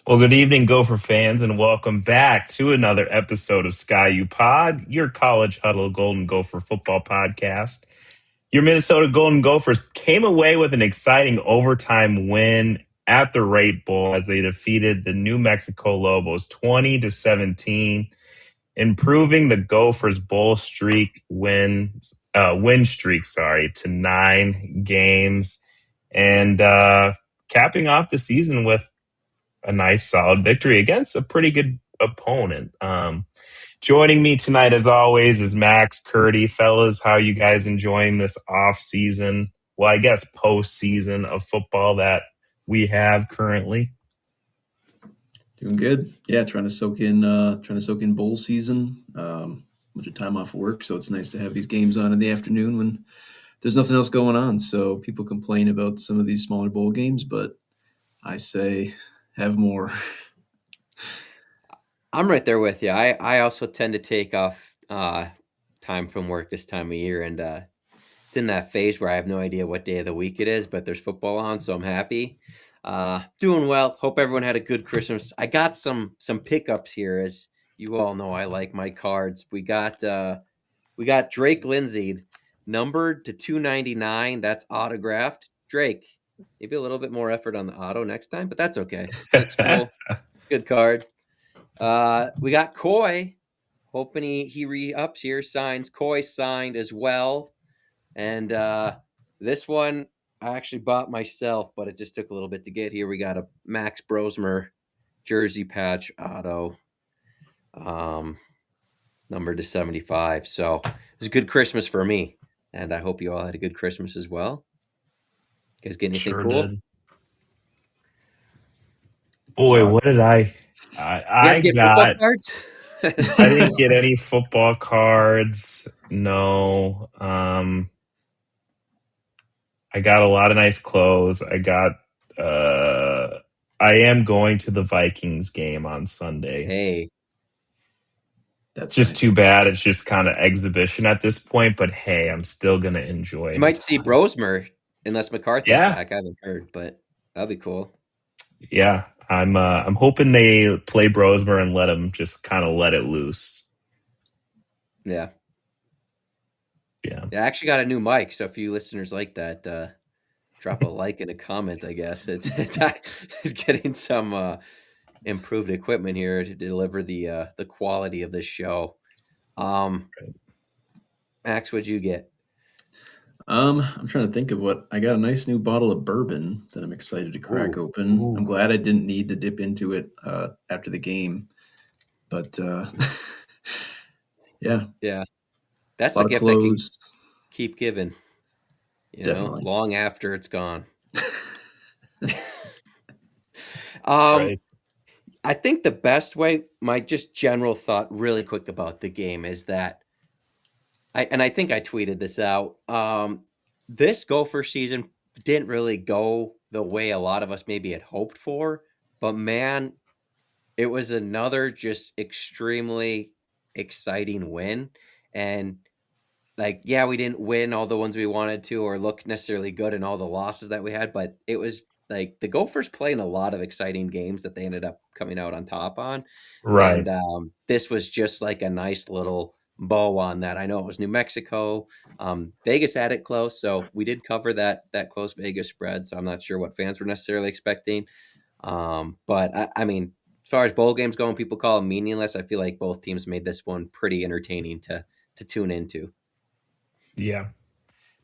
Well, good evening, Gopher fans, and welcome back to another episode of Sky U Pod, your college huddle Golden Gopher football podcast. Your Minnesota Golden Gophers came away with an exciting overtime win at the Rate Bowl as they defeated the New Mexico Lobos 20-17, improving the Gophers win streak, to 9 games, and capping off the season with a nice solid victory against a pretty good opponent. Joining me tonight, as always, is Max, Curdy. Fellas, how are you guys enjoying this off season? Well, I guess postseason of football that we have currently. Doing good. Yeah, trying to soak in bowl season. Bunch of time off work, so it's nice to have these games on in the afternoon when there's nothing else going on. So people complain about some of these smaller bowl games, but I say have more. I'm right there with you. I also tend to take off time from work this time of year, and it's in that phase where I have no idea what day of the week it is, but there's football on, so I'm happy. Doing well. Hope everyone had a good Christmas. I got some pickups here, as you all know. I like my cards. We got Drake Lindsay, numbered to 299. That's autographed. Drake, maybe a little bit more effort on the auto next time, but that's okay. Looks cool. Good card. We got Coy, hoping he re-ups here, signs. Coy signed as well. And this one I actually bought myself, but it just took a little bit to get here. We got a Max Brosmer jersey patch auto, numbered to 75. So it was a good Christmas for me, and I hope you all had a good Christmas as well. You guys get anything Sure cool? did. Boy, what did I You guys get football cards? I didn't get any football cards. No. I got a lot of nice clothes. I am going to the Vikings game on Sunday. Hey, that's just nice. Too bad. It's just kind of exhibition at this point, but hey, I'm still going to enjoy it. You might see Brosmer unless McCarthy's back. I haven't heard, but that'll be cool. Yeah, I'm hoping they play Brosmer and let him just kind of let it loose. Yeah. I actually got a new mic, so if you listeners like that, drop a like and a comment. I guess it's getting some improved equipment here to deliver the quality of this show. Max, what'd you get? I'm trying to think of what I got. A nice new bottle of bourbon that I'm excited to crack open. Ooh. I'm glad I didn't need to dip into it after the game, but yeah, that's the gift that can keep giving. Definitely. Long after it's gone. Right. I think the best way, my just general thought really quick about the game is that I think I tweeted this out. This Gopher season didn't really go the way a lot of us maybe had hoped for, but man, it was another just extremely exciting win. And we didn't win all the ones we wanted to or look necessarily good in all the losses that we had, but it was like the Gophers playing a lot of exciting games that they ended up coming out on top on. Right. And this was just like a nice little bow on that. I know it was New Mexico. Vegas had it close, so we did cover that close Vegas spread. So I'm not sure what fans were necessarily expecting. But I mean, as far as bowl games go, people call them meaningless. I feel like both teams made this one pretty entertaining to tune into. Yeah,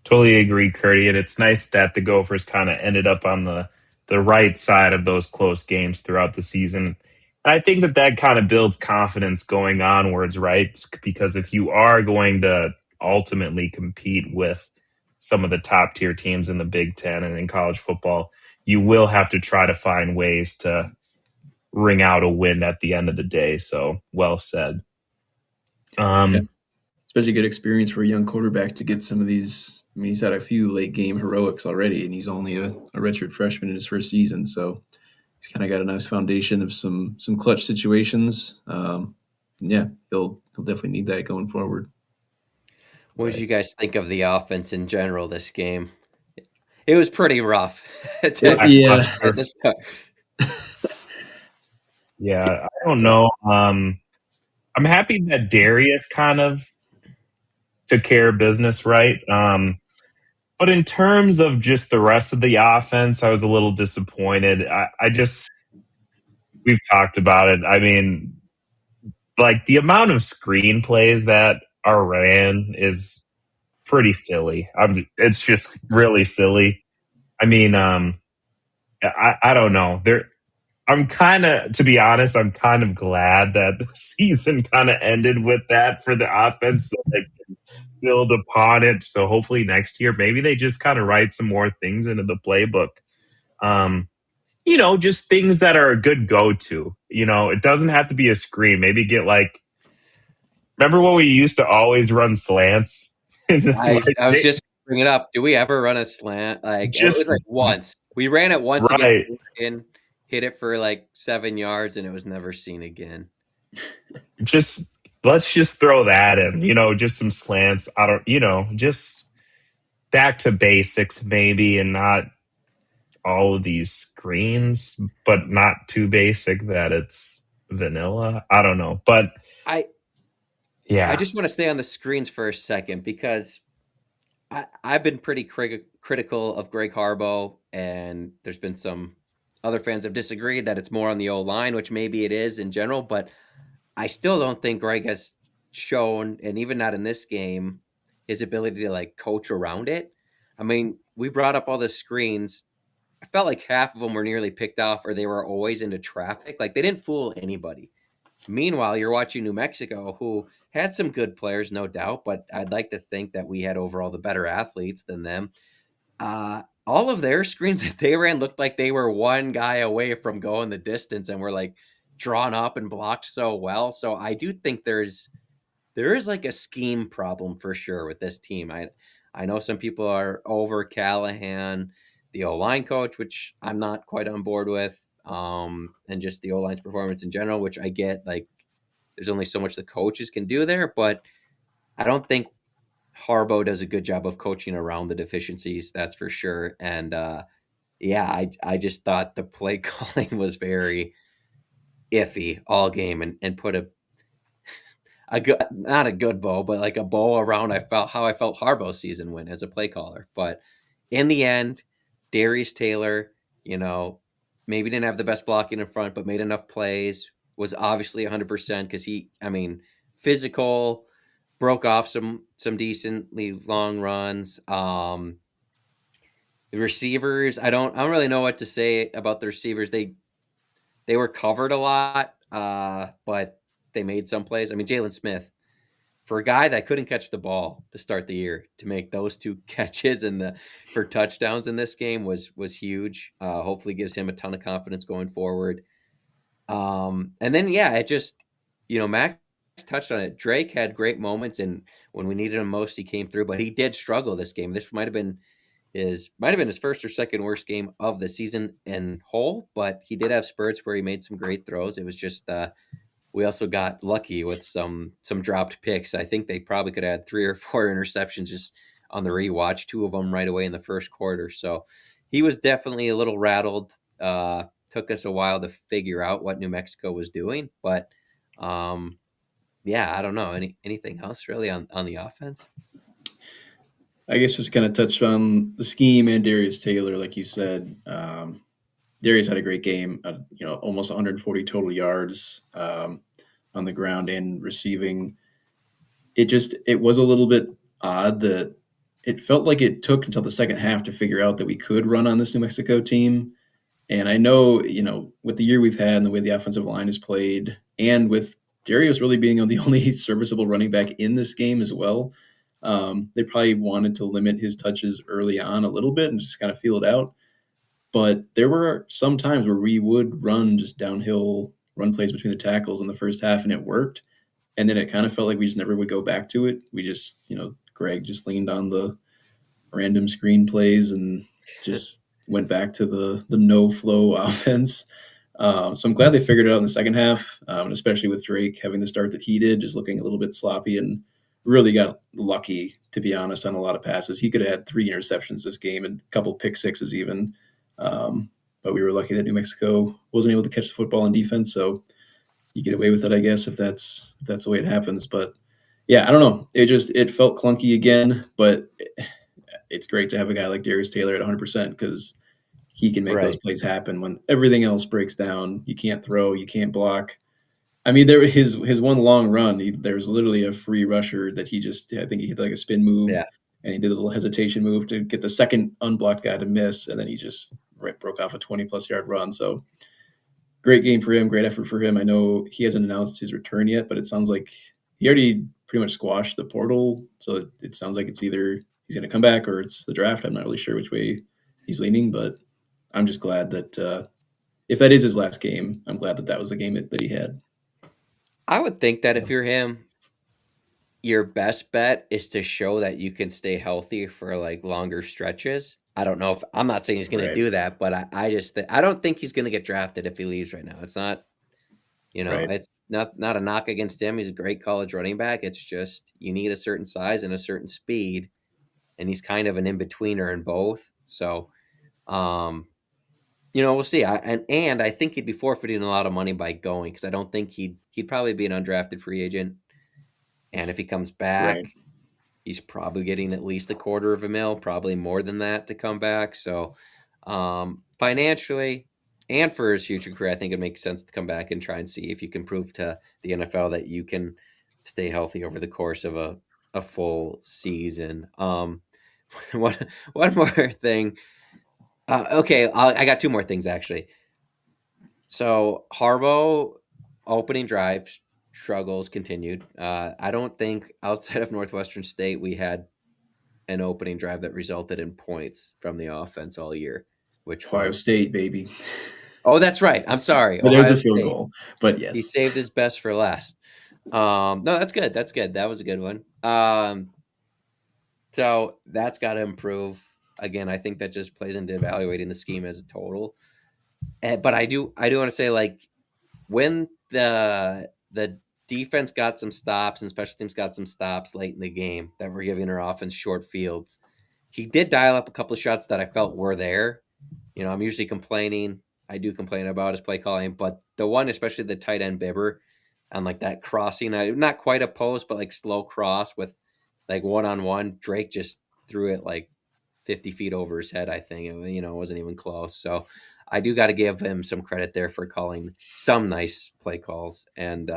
totally agree, Curdy. And it's nice that the Gophers kind of ended up on the right side of those close games throughout the season. I think that kind of builds confidence going onwards, right? Because if you are going to ultimately compete with some of the top tier teams in the Big Ten and in college football, you will have to try to find ways to wring out a win at the end of the day. So well said. Especially good experience for a young quarterback to get some of these. I mean, he's had a few late game heroics already, and he's only a redshirt freshman in his first season. So he's kind of got a nice foundation of some clutch situations. He'll definitely need that going forward. What did you guys think of the offense in general this game? It was pretty rough. Yeah, I don't know. I'm happy that Darius kind of took care of business, right? But in terms of just the rest of the offense, I was a little disappointed. I just we've talked about it. I mean, like the amount of screenplays that are ran is pretty silly. It's just really silly. I mean, I don't know. I'm kind of, to be honest, I'm kind of glad that the season kind of ended with that for the offense, so they can build upon it. So hopefully next year, maybe they just kind of write some more things into the playbook. Um, just things that are a good go to. It doesn't have to be a screen. Maybe get like, remember when we used to always run slants? I was just bringing it up. Do we ever run a slant? Like it was Just like once. We ran it once against right. Oregon, hit it for like 7 yards, and it was never seen again. Just let's just throw that in. Just some slants. I don't. Just back to basics maybe, and not all of these screens, but not too basic that it's vanilla. I don't know, but I yeah, just want to stay on the screens for a second because I've been pretty critical of Greg Harbaugh, and there's been some other fans have disagreed that it's more on the O-line, which maybe it is in general, but I still don't think Greg has shown, and even not in this game, his ability to like coach around it. I mean, we brought up all the screens. I felt like half of them were nearly picked off or they were always into traffic. Like they didn't fool anybody. Meanwhile, you're watching New Mexico, who had some good players, no doubt, but I'd like to think that we had overall the better athletes than them. All of their screens that they ran looked like they were one guy away from going the distance and were like drawn up and blocked so well. So I do think there is like a scheme problem for sure with this team. I know some people are over Callahan, the O-line coach, which I'm not quite on board with, and just the O-line's performance in general, which I get. Like, there's only so much the coaches can do there, but I don't think Harbaugh does a good job of coaching around the deficiencies. That's for sure. And yeah, I just thought the play calling was very iffy all game, and put a good, not a good bow, but like a bow around how I felt Harbaugh's season win as a play caller. But in the end, Darius Taylor, maybe didn't have the best blocking in front, but made enough plays, was obviously 100% because physical, broke off some decently long runs. The receivers, I don't really know what to say about the receivers. They were covered a lot, but they made some plays. I mean, Jalen Smith, for a guy that couldn't catch the ball to start the year, to make those 2 catches for touchdowns in this game was huge. Hopefully gives him a ton of confidence going forward. And then, yeah, it just, Max touched on it. Drake had great moments, and when we needed him most, he came through, but he did struggle this game. This might have been his first or second worst game of the season in whole, but he did have spurts where he made some great throws. It was just we also got lucky with some dropped picks. I think they probably could have had 3 or 4 interceptions just on the rewatch, 2 of them right away in the first quarter. So he was definitely a little rattled. Took us a while to figure out what New Mexico was doing, but yeah, I don't know. Anything else really on the offense? I guess just kind of touch on the scheme and Darius Taylor, like you said. Darius had a great game, almost 140 total yards on the ground and receiving. It was a little bit odd that it felt like it took until the second half to figure out that we could run on this New Mexico team. And I know, with the year we've had and the way the offensive line is played, and with Darius really being the only serviceable running back in this game as well, they probably wanted to limit his touches early on a little bit and just kind of feel it out. But there were some times where we would run just downhill run plays between the tackles in the first half, and it worked. And then it kind of felt like we just never would go back to it. We just, Greg just leaned on the random screen plays and just went back to the no flow offense. So I'm glad they figured it out in the second half, and especially with Drake having the start that he did, just looking a little bit sloppy, and really got lucky, to be honest, on a lot of passes. He could have had 3 interceptions this game and a couple pick sixes even. but we were lucky that New Mexico wasn't able to catch the football on defense. So you get away with it, I guess, if that's the way it happens. But yeah, I don't know. It felt clunky again, but it's great to have a guy like Darius Taylor at 100% because he can make those Right. plays happen when everything else breaks down. You can't throw, you can't block. I mean, there his one long run. There was literally a free rusher that I think he hit like a spin move, Yeah. and he did a little hesitation move to get the second unblocked guy to miss, and then he just broke off a 20-plus yard run. So great game for him, great effort for him. I know he hasn't announced his return yet, but it sounds like he already pretty much squashed the portal. So it sounds like it's either he's going to come back or it's the draft. I'm not really sure which way he's leaning, but I'm just glad that if that is his last game, I'm glad that that was the game that he had. I would think that if you're him, your best bet is to show that you can stay healthy for like longer stretches. I don't know if I'm not saying he's going to Right, do that, but I just I don't think he's going to get drafted if he leaves right now. It's not, right, it's not a knock against him. He's a great college running back. It's just you need a certain size and a certain speed, and he's kind of an in betweener in both. So, um, we'll see. And I think he'd be forfeiting a lot of money by going because I don't think he'd probably be an undrafted free agent. And if he comes right. back, he's probably getting at least $250,000, probably more than that to come back. So, financially and for his future career, I think it makes sense to come back and try and see if you can prove to the NFL that you can stay healthy over the course of a full season. One one more thing. Okay, I got two more things actually. So Harbaugh opening drive struggles continued. I don't think outside of Northwestern State we had an opening drive that resulted in points from the offense all year, which Ohio was State, baby. oh, that's right. I'm sorry, But there's Ohio a field State. goal. But He yes, saved his best for last. No, that's good. That's good. That was a good one. So that's got to improve. Again, I think that just plays into evaluating the scheme as a total. But I do want to say like when the defense got some stops and special teams got some stops late in the game that were giving our offense short fields, he did dial up a couple of shots that I felt were there. I'm usually complaining. I do complain about his play calling, but the one, especially the tight end Bibber, on like that crossing, not quite a post, but like slow cross with like one on one. Drake just threw it like 50 feet over his head. I think it wasn't even close. So I do got to give him some credit there for calling some nice play calls. And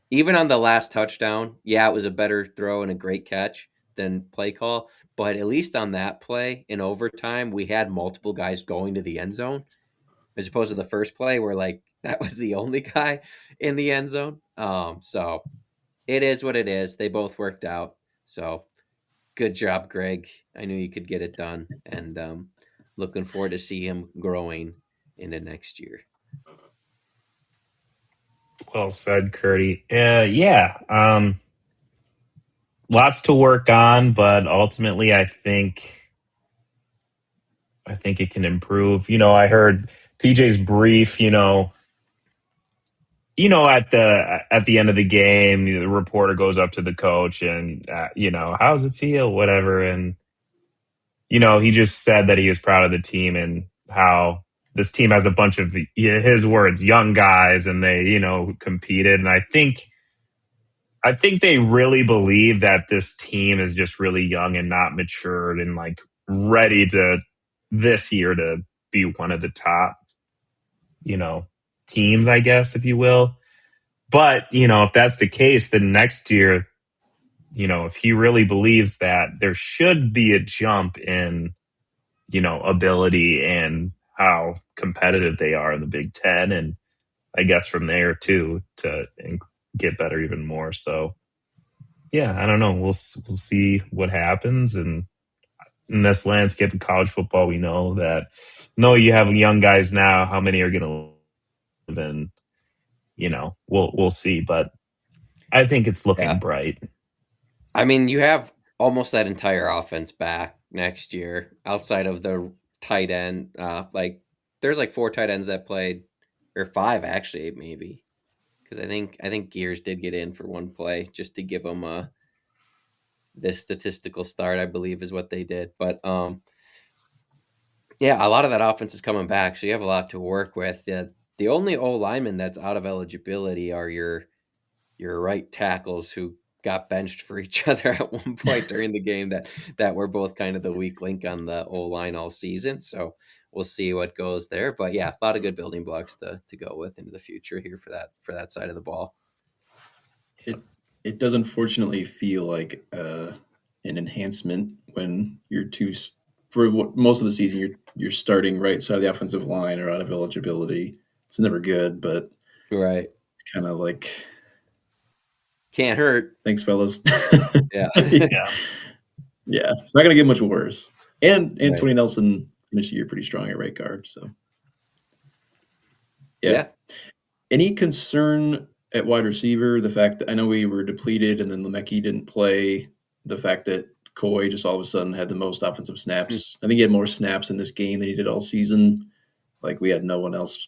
even on the last touchdown, yeah, it was a better throw and a great catch than play call. But at least on that play in overtime, we had multiple guys going to the end zone as opposed to the first play where like that was the only guy in the end zone. So it is what it is. They both worked out. So good job, Greg. I knew you could get it done, and looking forward to see him growing into next year. Well said, Curdy. Yeah. Lots to work on, but ultimately, I think it can improve. I heard PJ's brief. At the end of the game, the reporter goes up to the coach and how's it feel, whatever, and he just said that he was proud of the team and how this team has a bunch of, his words, young guys, and they competed, and I think they really believe that this team is just really young and not matured and like ready to this year to be one of the top, you know, teams, I guess, if you will. But, if that's the case, then next year, if he really believes that, there should be a jump in, ability and how competitive they are in the Big Ten. And I guess from there too, to get better even more. So, yeah, I don't know. We'll see what happens. And in this landscape of college football, we know that you have young guys now. How many are going to live in? We'll see. But I think it's looking Yeah, bright. I mean, you have almost that entire offense back next year, outside of the tight end. Like, there's like four tight ends that played, or five actually, maybe, because I think Gears did get in for one play just to give him this statistical start. I believe is what they did, but Yeah, a lot of that offense is coming back, so you have a lot to work with. The only O linemen that's out of eligibility are your right tackles who got benched for each other at one point during the game that were both kind of the weak link on the O line all season. So we'll see what goes there. But yeah, a lot of good building blocks to go with into the future here for that side of the ball. It it does unfortunately feel like an enhancement when you're for most of the season you're starting right side of the offensive line or out of eligibility. It's never good, but Right. it's kind of like Can't hurt. thanks, fellas. Yeah. Yeah. Yeah, it's not gonna get much worse. And Right. Tony Nelson finished the year pretty strong at right guard. So yeah. Yeah. Any concern at wide receiver? The fact that I know we were depleted and then Lemecki didn't play. The fact that Coy just all of a sudden had the most offensive snaps. I think he had more snaps in this game than he did all season. Like we had no one else.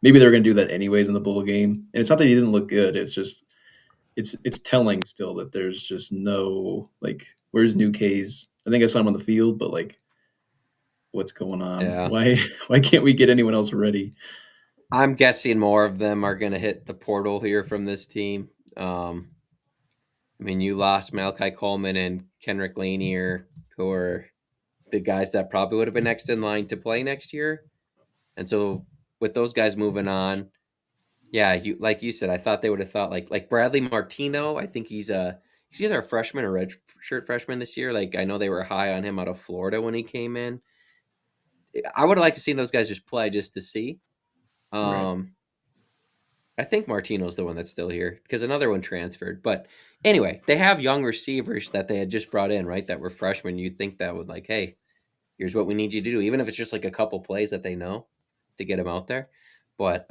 Maybe they were going to do that anyways in the bowl game. And it's not that he didn't look good. It's just it's telling still that there's just no like where's New K's? I think I saw him on the field, but like what's going on? Yeah. Why can't we get anyone else ready? I'm guessing more of them are going to hit the portal here from this team. I mean, you lost Malachi Coleman and Kenrick Lanier, who are the guys that probably would have been next in line to play next year. And so with those guys moving on, yeah, you like you said, I thought they would have thought like Bradley Martino. I think he's either a freshman or red shirt freshman this year. Like I know they were high on him out of Florida when he came in. I would have liked to see those guys just play just to see. Right. Um, I think Martino's the one that's still here because another one transferred. But anyway, they have young receivers that they had just brought in, right? That were freshmen. You'd think that would like, hey, here's what we need you to do, even if it's just like a couple plays that they know to get them out there. But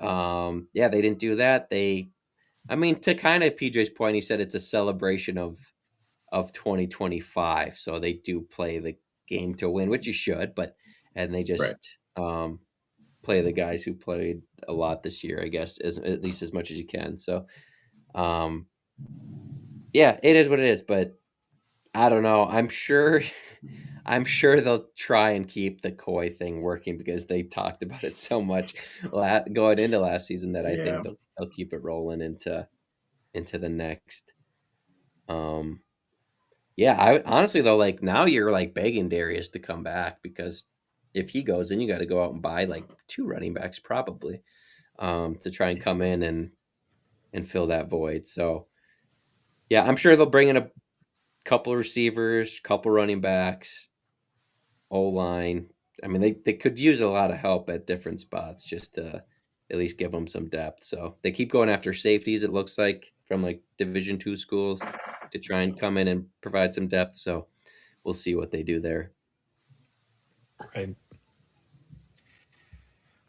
yeah, they didn't do that. I mean, to kind of PJ's point, he said it's a celebration of 2025, so they do play the game to win, which you should. But and they Right. just play the guys who played a lot this year, I guess, at least as much as you can. So um, yeah, it is what it is. But I don't know. I'm sure they'll try and keep the Koi thing working because they talked about it so much going into last season that I think Yeah. they'll keep it rolling into the next. Um, yeah, I honestly though, like now you're like begging Darius to come back because if he goes, then you got to go out and buy like two running backs probably to try and come in and fill that void. So yeah, I'm sure they'll bring in a couple of receivers, couple running backs, O line. I mean, they could use a lot of help at different spots just to at least give them some depth. So they keep going after safeties. It looks like from like Division II schools to try and come in and provide some depth. So we'll see what they do there. Right.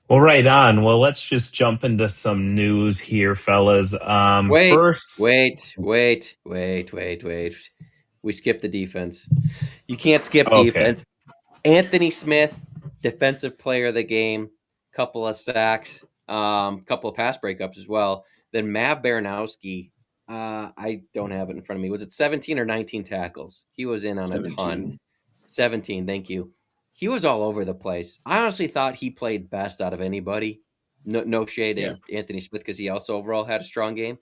Well, right on. Well, let's just jump into some news here, fellas. Wait, First, wait, wait, wait, wait, wait. We skipped the defense. You can't skip okay. defense. Anthony Smith, defensive player of the game, couple of sacks, couple of pass breakups as well. Then Mav Baranowski, I don't have it in front of me. Was it 17 or 19 tackles? He was in on a ton. 17. 17, thank you. He was all over the place. I honestly thought he played best out of anybody. No shade Yeah. at Anthony Smith because he also overall had a strong game.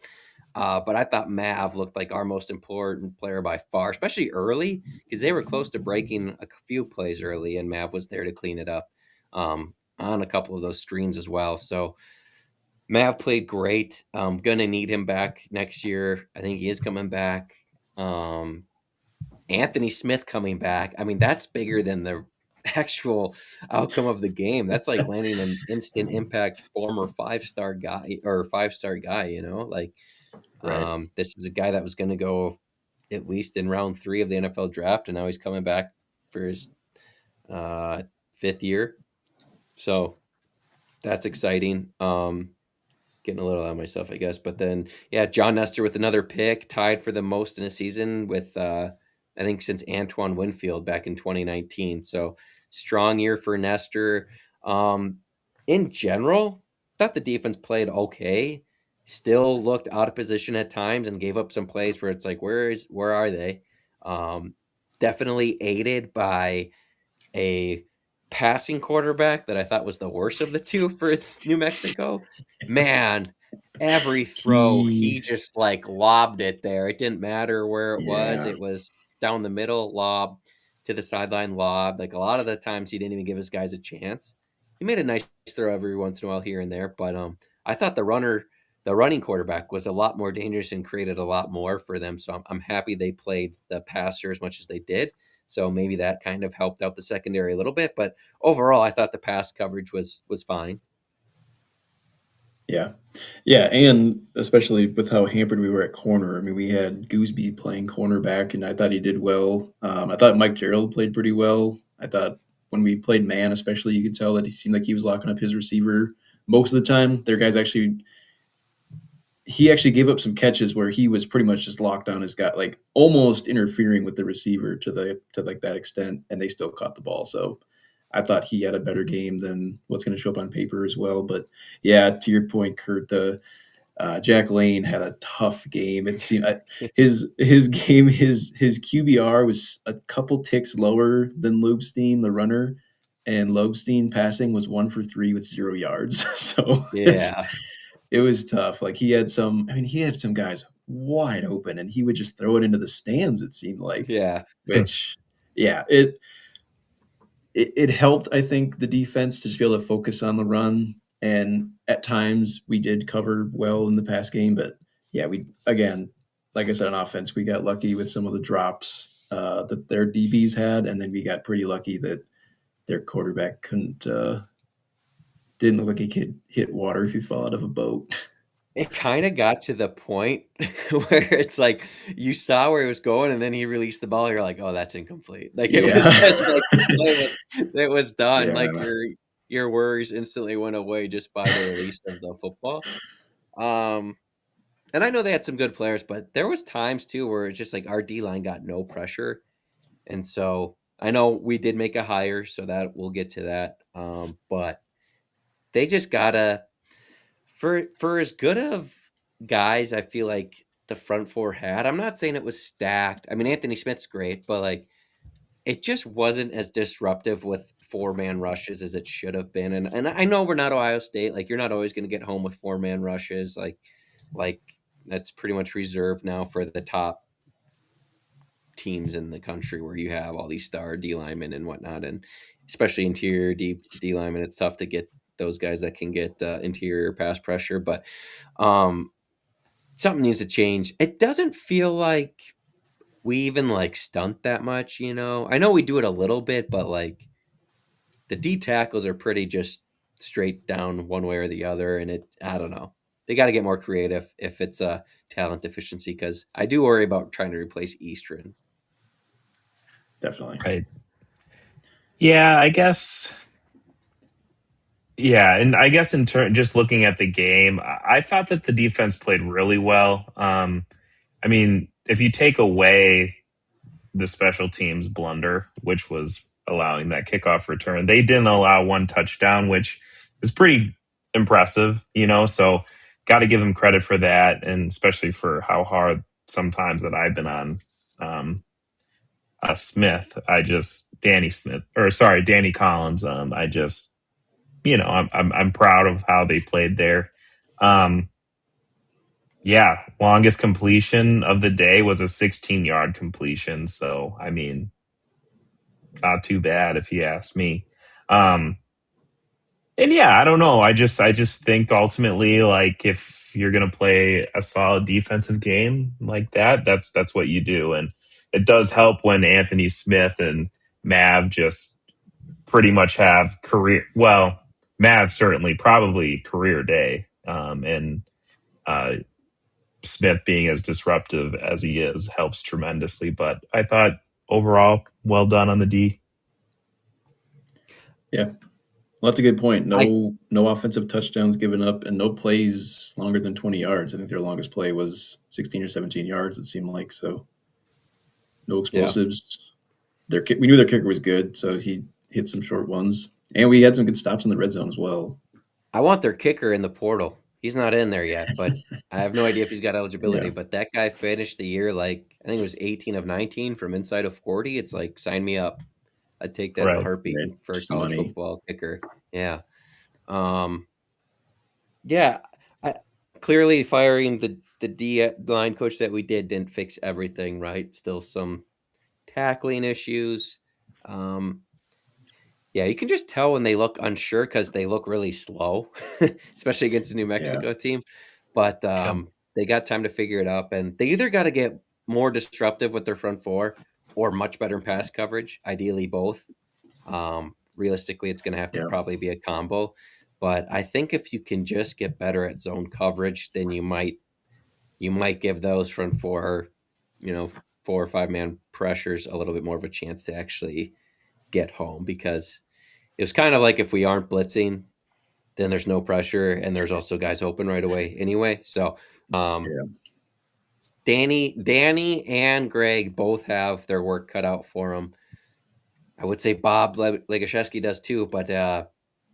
But I thought Mav looked like our most important player by far, especially early, because they were close to breaking a few plays early, and Mav was there to clean it up on a couple of those screens as well. So Mav played great. Gonna need him back next year. I think he is coming back. Anthony Smith coming back. I mean, that's bigger than the actual outcome of the game. That's like landing an instant impact former 5-star guy or 5-star guy, like Right. this is a guy that was going to go at least in round 3 of the NFL draft, and now he's coming back for his 5th year. So that's exciting. Getting a little out of myself, I guess. But then, yeah, John Nestor with another pick, tied for the most in a season with, I think, since Antoine Winfield back in 2019. So strong year for Nestor. In general, thought the defense played okay. Still looked out of position at times and gave up some plays where it's like, where are they? Definitely aided by a passing quarterback that I thought was the worst of the two for New Mexico, man, every throw He, he just like lobbed it there. It didn't matter where it was. yeah, It was down the middle lob to the sideline lob. Like a lot of the times he didn't even give his guys a chance. He made a nice throw every once in a while here and there, but I thought the running quarterback was a lot more dangerous and created a lot more for them. So I'm happy they played the passer as much as they did. So maybe that kind of helped out the secondary a little bit, but overall, I thought the pass coverage was fine. yeah, yeah, and especially with how hampered we were at corner. I mean, we had Gooseby playing cornerback, and I thought he did well. I thought Mike Gerald played pretty well. I thought when we played man, especially, you could tell that he seemed like he was locking up his receiver most of the time. Their guys actually he actually gave up some catches where he was pretty much just locked on his guy, like almost interfering with the receiver to like that extent, and they still caught the ball. So I thought he had a better game than what's going to show up on paper as well. But yeah, to your point, Kurt, the Jack Lane had a tough game. It seemed his game his QBR was a couple ticks lower than Lobstein, the runner, and Lobstein passing was 1 for 3 with 0 yards. So Yeah, it was tough. Like he had some guys wide open and he would just throw it into the stands, it seemed like, yeah, which, yeah, it helped, I think, the defense to just be able to focus on the run. And at times we did cover well in the pass game, but yeah, we, again, like I said, on offense, we got lucky with some of the drops that their DBs had. And then we got pretty lucky that their quarterback didn't look like he could hit water if he fell out of a boat. it kind of got to the point where it's like you saw where he was going, and then he released the ball. You're like, "Oh, that's incomplete." Like it was Yeah. just like the play it was done. Like Yeah. your worries instantly went away just by the release of the football. Um, and I know they had some good players, but there was times too where it's just like our D line got no pressure, and so I know we did make a hire, so that we'll get to that. But they just gotta for as good of guys I feel like the front four had. I'm not saying it was stacked. I mean, Anthony Smith's great, but like it just wasn't as disruptive with four-man rushes as it should have been. And I know we're not Ohio State. Like you're not always going to get home with four-man rushes. Like that's pretty much reserved now for the top teams in the country where you have all these star D linemen and whatnot, and especially interior D linemen. It's tough to get those guys that can get interior pass pressure, but um, something needs to change. It doesn't feel like we even like stunt that much, you know. I know we do it a little bit, but like the D tackles are pretty just straight down one way or the other, and I don't know. They got to get more creative if it's a talent deficiency because I do worry about trying to replace Eastern. Definitely. Right. Yeah, I guess. Yeah, and I guess in turn, just looking at the game, I thought that the defense played really well. I mean, if you take away the special teams blunder, which was allowing that kickoff return, they didn't allow one touchdown, which is pretty impressive, you know. So, got to give them credit for that, and especially for how hard sometimes that I've been on Smith. Danny Smith, or sorry, Danny Collins. I just I'm proud of how they played there. Um, yeah, longest completion of the day was a 16-yard completion. So I mean, not too bad if you ask me. Um, and yeah, I don't know. I just think ultimately, like if you're gonna play a solid defensive game like that, that's what you do, and it does help when Anthony Smith and Mav just pretty much have career. Well, Mav certainly probably career day, and uh, Smith being as disruptive as he is helps tremendously. But I thought overall, well done on the D. Yeah. Well, that's a good point. I No offensive touchdowns given up and no plays longer than 20 yards. I think their longest play was 16 or 17 yards, it seemed like. So no Yeah, explosives. We knew their kicker was good, so he hit some short ones. And we had some good stops in the red zone as well. I want their kicker in the portal. He's not in there yet, but I have no idea if he's got eligibility. Yeah. But that guy finished the year like I think it was 18 of 19 from inside of 40. It's like sign me up. I'd take that in a Right. heartbeat Right. for a Just college money. football kicker. Yeah. Yeah. I, clearly firing the D line coach that we didn't fix everything, right? Still some tackling issues. Yeah, you can just tell when they look unsure because they look really slow, especially against the New Mexico team. But Yeah. they got time to figure it out, and they either got to get more disruptive with their front four or much better in pass coverage. Ideally, both. Realistically, it's going to have to Yeah. probably be a combo. But I think if you can just get better at zone coverage, then you might give those front four, 4 or 5 man pressures a little bit more of a chance to actually get home, because it was kind of like if we aren't blitzing, then there's no pressure and there's also guys open right away anyway. So Yeah. Danny and Greg both have their work cut out for them. I would say Bob Legashevsky does too, but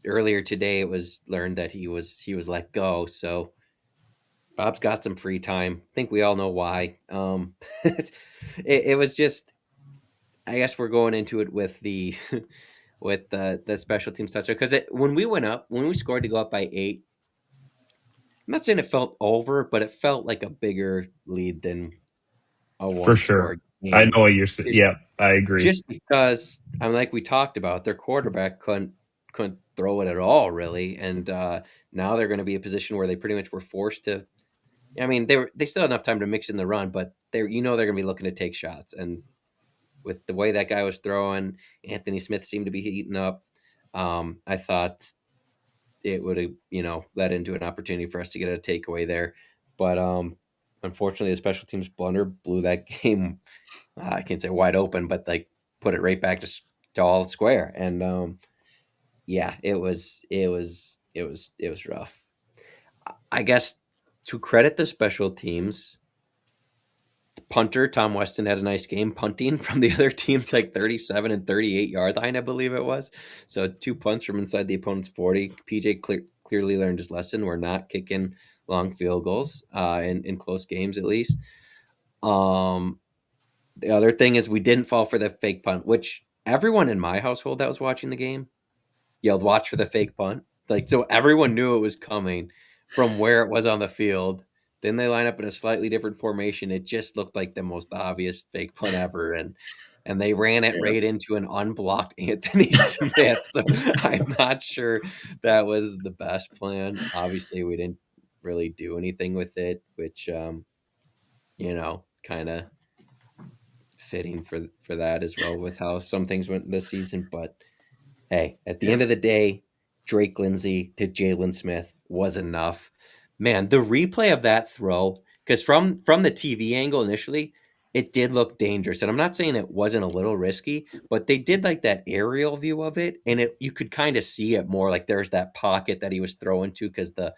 earlier today it was learned that he was let go. So Bob's got some free time. I think we all know why. It was just, I guess we're going into it with the with the special teams touchdown, because when we scored to go up by 8, I'm not saying it felt over, but it felt like a bigger lead than a For one sure. score I game. know what you're saying. Just Yeah, I agree. just because like we talked about, their quarterback couldn't throw it at all, really, and now they're going to be a position where they pretty much were forced to. I mean, they still had enough time to mix in the run, but they're going to be looking to take shots, and with the way that guy was throwing, Anthony Smith seemed to be heating up. I thought it would have, led into an opportunity for us to get a takeaway there. But unfortunately, the special teams blunder blew that game. I can't say wide open, but like put it right back to all square. And yeah, it was rough. I guess to credit the special teams, punter Tom Weston had a nice game punting from the other team's like 37 and 38-yard line, I believe it was. So 2 punts from inside the opponent's 40. PJ clearly learned his lesson. We're not kicking long field goals in close games, at least. The other thing is we didn't fall for the fake punt, which everyone in my household that was watching the game yelled, "Watch for the fake punt." Like, so everyone knew it was coming from where it was on the field. Then they line up in a slightly different formation. It just looked like the most obvious fake punt ever, and they ran it Yeah. right into an unblocked Anthony Smith. So I'm not sure that was the best plan. Obviously, we didn't really do anything with it, which kind of fitting for that as well, with how some things went this season. But hey, at the end of the day, Drake Lindsay to Jalen Smith was enough. Man, the replay of that throw, because from the TV angle initially, it did look dangerous. And I'm not saying it wasn't a little risky, but they did like that aerial view of it, and you could kind of see it more. Like there's that pocket that he was throwing to, because the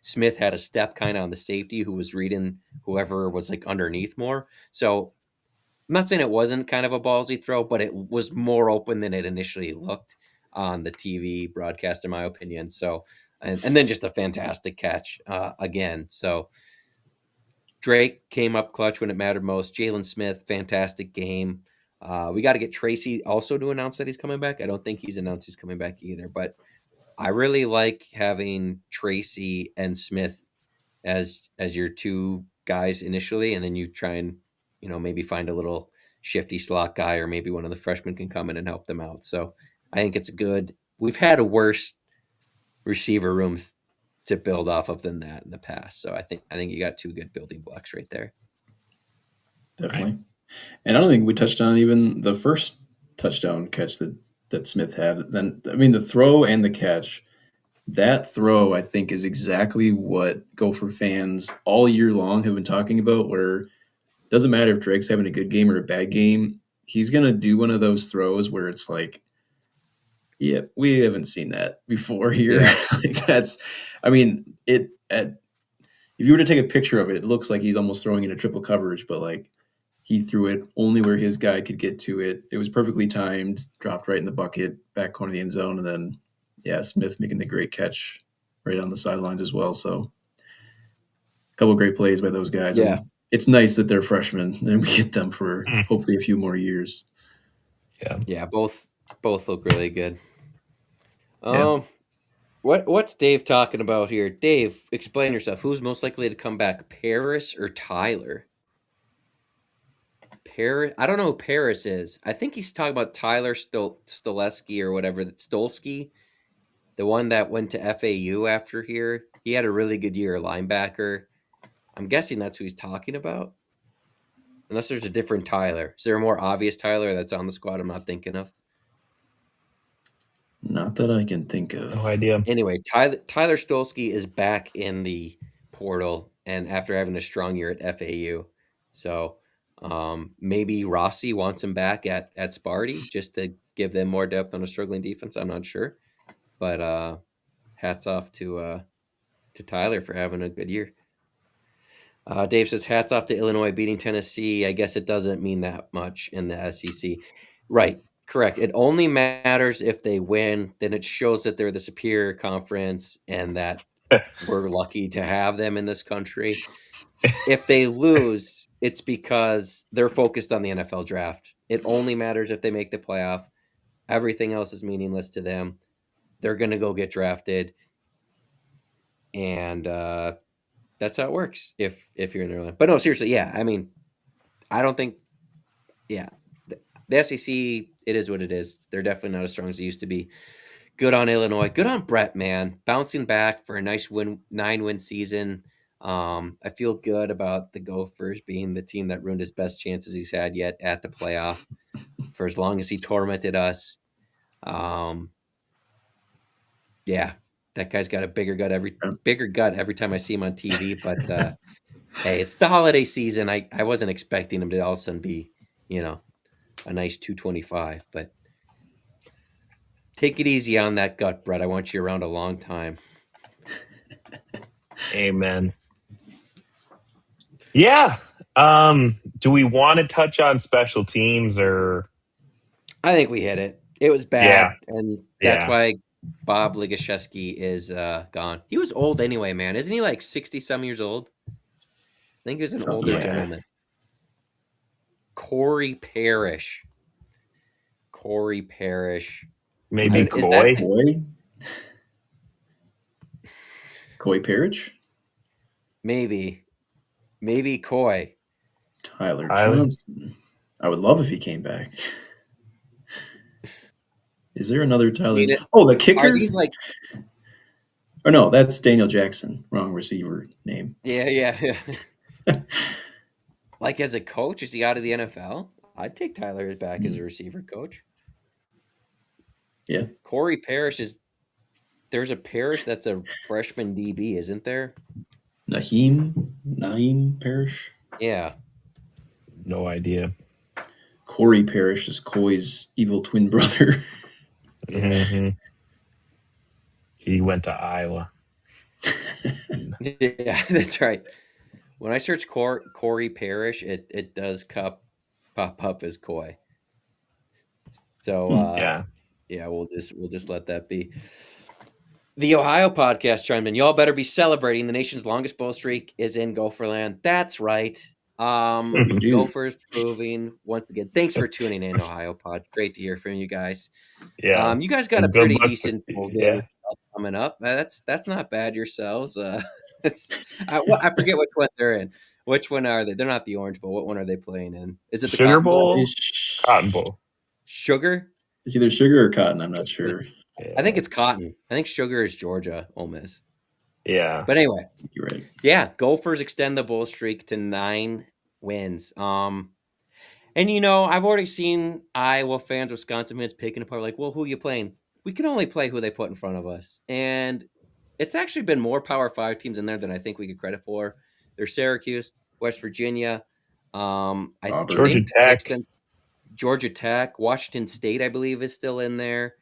Smith had a step kind of on the safety who was reading whoever was like underneath more. So I'm not saying it wasn't kind of a ballsy throw, but it was more open than it initially looked on the TV broadcast, in my opinion. So, and then just a fantastic catch again. So Drake came up clutch when it mattered most. Jalen Smith, fantastic game. We got to get Tracy also to announce that he's coming back. I don't think he's announced he's coming back either, but I really like having Tracy and Smith as your two guys initially, and then you try and maybe find a little shifty slot guy, or maybe one of the freshmen can come in and help them out. So I think it's good. We've had a worse receiver rooms to build off of than that in the past. So I think you got two good building blocks right there. Definitely. Right. And I don't think we touched on even the first touchdown catch that Smith had. Then I mean, the throw and the catch. That throw, I think, is exactly what Gopher fans all year long have been talking about, where it doesn't matter if Drake's having a good game or a bad game. He's going to do one of those throws where it's like, yeah, we haven't seen that before here. Yeah. Like that's, I mean, if you were to take a picture of it, it looks like he's almost throwing in a triple coverage, but like he threw it only where his guy could get to it. It was perfectly timed, dropped right in the bucket, back corner of the end zone, and then Smith making the great catch right on the sidelines as well. So a couple of great plays by those guys. Yeah. And it's nice that they're freshmen and we get them for hopefully a few more years. Yeah, both look really good. Yeah. What's Dave talking about here? Dave, explain yourself. Who's most likely to come back, Paris or Tyler? Paris. I don't know who Paris is. I think he's talking about Tyler Stoleski or whatever. Stolsky, the one that went to FAU after here. He had a really good year, linebacker. I'm guessing that's who he's talking about. Unless there's a different Tyler. Is there a more obvious Tyler that's on the squad I'm not thinking of? Not that I can think No of. idea. Anyway, Tyler Stolsky is back in the portal and after having a strong year at FAU. So maybe Rossi wants him back at Sparty just to give them more depth on a struggling defense. I'm not sure. But hats off to Tyler for having a good year. Dave says, hats off to Illinois beating Tennessee. I guess it doesn't mean that much in the SEC. Right. Correct. It only matters if they win. Then it shows that they're the superior conference and that we're lucky to have them in this country. If they lose, it's because they're focused on the NFL draft. It only matters if they make the playoff. Everything else is meaningless to them. They're going to go get drafted. And that's how it works if you're in Ireland. But no, seriously, yeah. I mean, I don't think, yeah. The SEC, it is what it is. They're definitely not as strong as they used to be. Good on Illinois. Good on Brett, man. Bouncing back for a nice 9-win season. I feel good about the Gophers being the team that ruined his best chances he's had yet at the playoff for as long as he tormented us. Yeah, that guy's got a bigger gut every time I see him on TV. But hey, it's the holiday season. I wasn't expecting him to all of a sudden be, a nice 225. But take it easy on that gut, Brett. I want you around a long time. Amen. Yeah. Do we want to touch on special teams or? I think we hit it. It was bad, Yeah. and that's Yeah. why Bob Ligashevsky is gone. He was old anyway, man. Isn't he like 60-some years old? I think he was an Something older like that. gentleman. Corey Parrish. Maybe Is Coy. that- Coy? Coy Parrish? Maybe Coy. Tyler Tyler. Johnson. I would love if he came back. Is there another Tyler? The kicker? Are these like? Or no, that's Daniel Jackson. Wrong receiver name. Yeah. Like as a coach, is he out of the NFL? I'd take Tyler back as a receiver coach. Yeah. Corey Parrish there's a Parrish that's a freshman DB, isn't there? Naheem Parrish? Yeah. No idea. Corey Parrish is Coy's evil twin brother. Mm-hmm. He went to Iowa. Yeah, that's right. When I search Corey Parrish, it does pop up as Coy. So yeah, we'll just let that be. The Ohio podcast chimed in. Y'all better be celebrating. The nation's longest bowl streak is in Gopherland. That's right. Gophers proving once again. Thanks for tuning in, Ohio Pod. Great to hear from you guys. Yeah. You guys got a Good pretty luck decent bowl yeah. game coming up. That's not bad yourselves. I forget which one they're in. Which one are they? They're not the Orange Bowl. What one are they playing in? Is it the Sugar Cotton Bowl? Cotton Bowl. Sugar? It's either Sugar or Cotton. I'm not sure. Yeah. I think it's Cotton. I think Sugar is Georgia, Ole Miss. Yeah. But anyway, You're right. yeah, Gophers extend the bowl streak to 9 wins. And I've already seen Iowa fans, Wisconsin fans picking apart like, well, who are you playing? We can only play who they put in front of us. And it's actually been more Power 5 teams in there than I think we get credit for. There's Syracuse, West Virginia, Georgia Tech. Georgia Tech, Washington State, I believe, is still in there.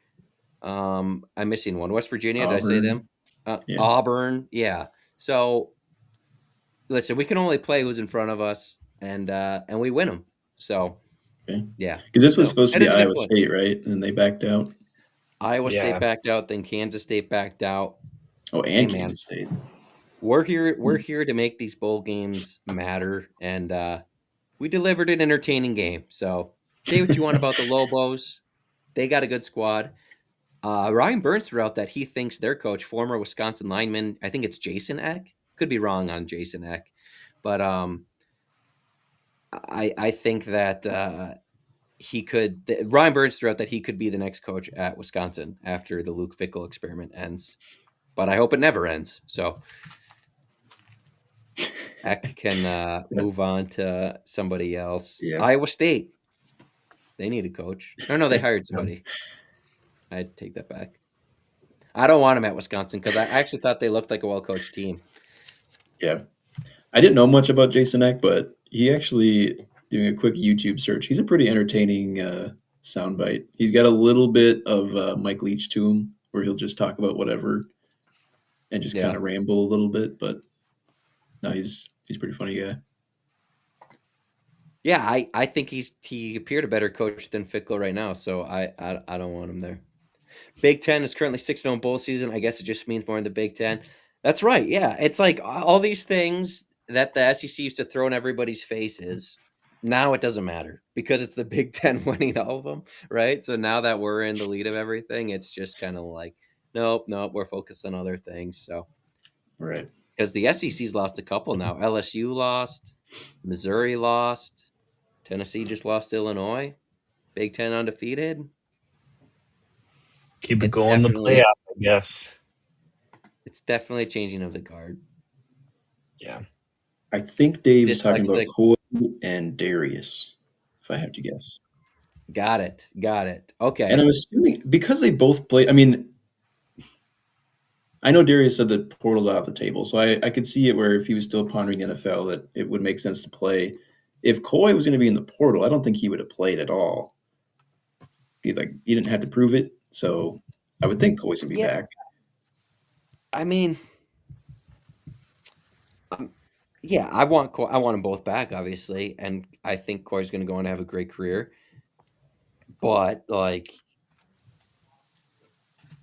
I'm missing one. West Virginia, Auburn. did I say them? Yeah. Auburn, yeah. So, listen, we can only play who's in front of us, and we win them. So, Okay. yeah. Because this was supposed to be that is a good Iowa point. State, right? And they backed out. Iowa Yeah. State backed out, then Kansas State backed out. Oh, and Hey, man. Kansas State. We're here to make these bowl games matter, and we delivered an entertaining game. So Say what you want about the Lobos. They got a good squad. Ryan Burns threw out that he thinks their coach, former Wisconsin lineman, I think it's Jason Eck. Could be wrong on Jason Eck. But I think that Ryan Burns threw out that he could be the next coach at Wisconsin after the Luke Fickell experiment ends. But I hope it never ends. So Eck can move on to somebody else. Yeah. Iowa State. They need a coach. No, they hired somebody. I'd take that back. I don't want him at Wisconsin because I actually thought they looked like a well-coached team. Yeah. I didn't know much about Jason Eck, but he actually, doing a quick YouTube search, he's a pretty entertaining soundbite. He's got a little bit of Mike Leach to him, where he'll just talk about whatever and just kind of ramble a little bit. But no, he's a pretty funny guy. Yeah, I think he appeared a better coach than Fickell right now, so I don't want him there. Big Ten is currently 6-0 in bowl season. I guess it just means more in the Big Ten. That's right. Yeah, it's like all these things that the SEC used to throw in everybody's faces. Now it doesn't matter because it's the Big Ten winning all of them, right? So now that we're in the lead of everything, it's just kind of like, nope, we're focused on other things. So, right, because the SEC's lost a couple now. LSU lost, Missouri lost, Tennessee just lost to Illinois. Big Ten undefeated. Keep it going the playoff, I guess. It's definitely a changing of the guard. Yeah. I think Dave is talking about Coy and Darius, if I have to guess. Got it. Okay. And I'm assuming because they both play, I mean, I know Darius said that portal's off the table, so I could see it where if he was still pondering NFL, that it would make sense to play. If Coy was going to be in the portal, I don't think he would have played at all. He didn't have to prove it, so I would think Coy's going to be back. I mean, yeah, I want them both back, obviously, and I think Coy's going to go on to have a great career. But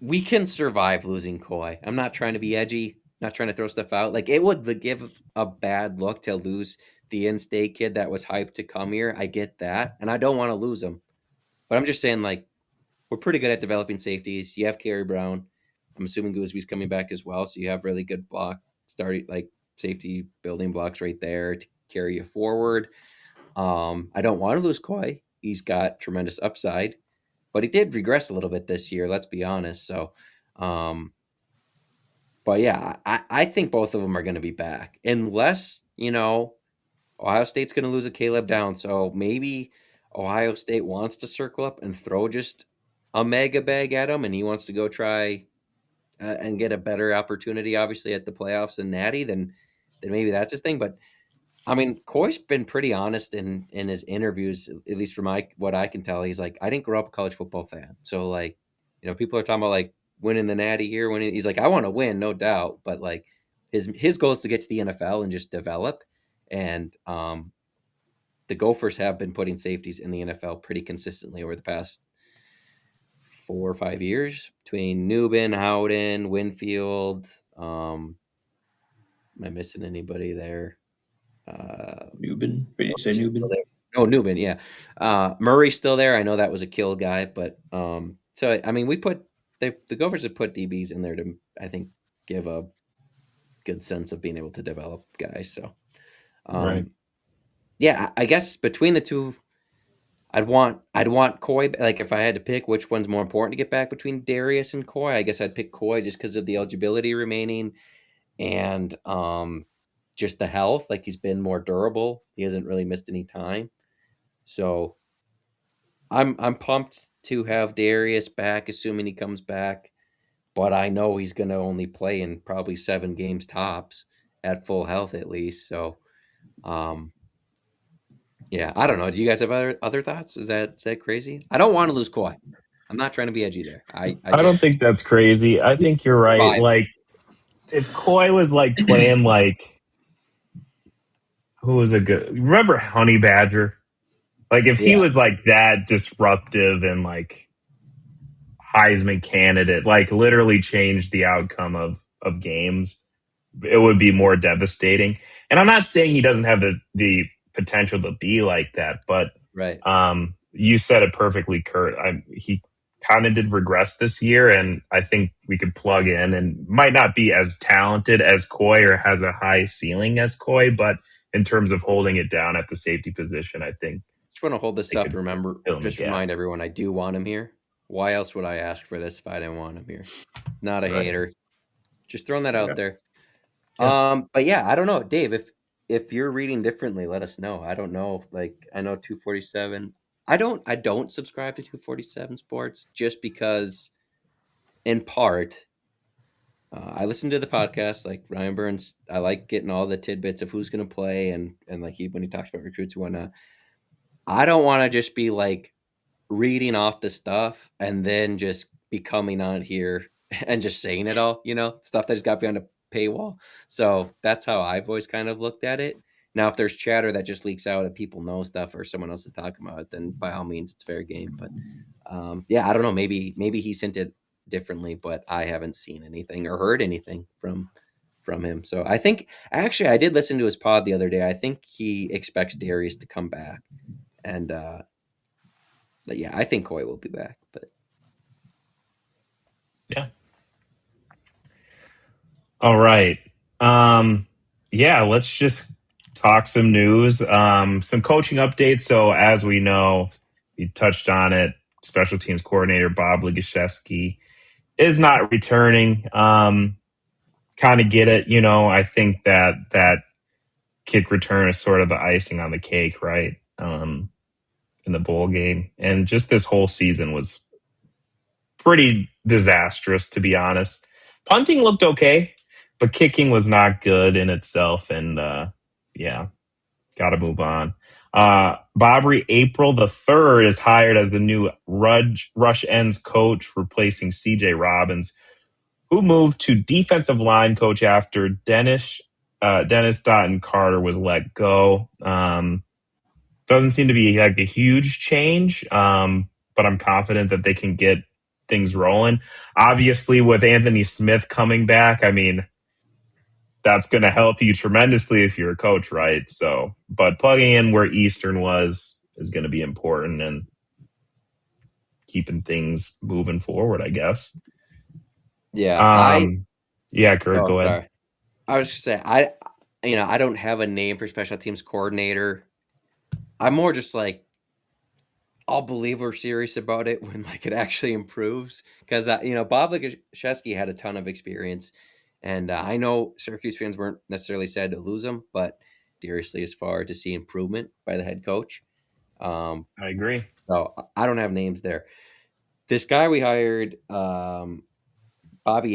we can survive losing Coy. I'm not trying to be edgy, not trying to throw stuff out. It would give a bad look to lose the in-state kid that was hyped to come here. I get that, and I don't want to lose him. But I'm just saying, we're pretty good at developing safeties. You have Kerry Brown. I'm assuming Goosby's coming back as well, so you have really good safety building blocks right there to carry you forward. I don't want to lose Coy. He's got tremendous upside, but he did regress a little bit this year. Let's be honest. So, but yeah, I think both of them are going to be back unless, Ohio State's going to lose a Caleb Down. So maybe Ohio State wants to circle up and throw just a mega bag at him, and he wants to go try and get a better opportunity, obviously, at the playoffs and Natty, then maybe that's his thing. But I mean, Coy's been pretty honest in his interviews, at least from what I can tell. He's like, I didn't grow up a college football fan, so people are talking about winning the Natty here. He's like, I want to win, no doubt, but his goal is to get to the NFL and just develop. And the Gophers have been putting safeties in the NFL pretty consistently over the past 4 or 5 years between Newbin, Howden, Winfield. Am I missing anybody there? Newbin? Did you say Newbin? Oh, Newbin, yeah. Murray's still there. I know that was a kill guy, but so I mean, the Gophers have put DBs in there to, I think, give a good sense of being able to develop guys. So, right. Yeah, I guess between the two, I'd want Coy. If I had to pick which one's more important to get back between Darius and Coy, I guess I'd pick Coy just because of the eligibility remaining and just the health. He's been more durable. He hasn't really missed any time. So I'm pumped to have Darius back, assuming he comes back. But I know he's going to only play in probably 7 games tops at full health at least. So, yeah, I don't know. Do you guys have other thoughts? Is that crazy? I don't want to lose Coy. I'm not trying to be edgy there. I don't think that's crazy. I think you're right. Vibe. If Coy was playing who was a good? Remember Honey Badger? If he was that disruptive and Heisman candidate, literally changed the outcome of games, it would be more devastating. And I'm not saying he doesn't have the potential to be like that, but right. you said it perfectly, Kurt. He kind of did regress this year, and I think we could plug in and might not be as talented as Coy or has a high ceiling as Coy, but in terms of holding it down at the safety position, I think Just want to hold this they up. could Remember, fill in the just gap. remind everyone I do want him here. Why else would I ask for this if I didn't want him here? Not a Right. hater. Just throwing that out there. Yeah. But yeah, I don't know, Dave. If you're reading differently, let us know. I don't know. Like I know 247. I don't subscribe to 247 Sports just because, in part, I listen to the podcast like Ryan Burns. I like getting all the tidbits of who's going to play and like when he talks about recruits and whatnot. I don't want to just be like reading off the stuff and then just be coming on here and just saying it all, stuff that just got behind a paywall. So that's how I've always kind of looked at it. Now, if there's chatter that just leaks out and people know stuff or someone else is talking about it, then by all means, it's fair game. But yeah, I don't know. Maybe he's hinted differently, but I haven't seen anything or heard anything from him. So I think actually I did listen to his pod the other day. I think he expects Darius to come back, and but yeah, I think Coy will be back. But Yeah. All right. Yeah, let's just talk some news, some coaching updates. So as we know, you touched on it, special teams coordinator Bob Legashevsky is not returning. Kind of get it, I think that kick return is sort of the icing on the cake, right? In the bowl game. And just this whole season was pretty disastrous, to be honest. Punting looked okay, but kicking was not good in itself. And yeah, got to move on. Bobry April the 3rd is hired as the new rush ends coach, replacing CJ Robbins, who moved to defensive line coach after Dennis Dotton Carter was let go. Doesn't seem to be like a huge change, but I'm confident that they can get things rolling. Obviously, with Anthony Smith coming back, I mean, that's going to help you tremendously if you're a coach, right? So, but plugging in where Eastern was is going to be important and keeping things moving forward, I guess. yeah, Yeah, Kurt, oh go ahead. sorry, I was just saying I don't have a name for special teams coordinator. I'm more just like I'll believe we're serious about it when like it actually improves because Bob Legashevsky had a ton of experience, and I know Syracuse fans weren't necessarily sad to lose him, but seriously, as far to see improvement by the head coach. I agree. So I don't have names there. This guy we hired, Bobby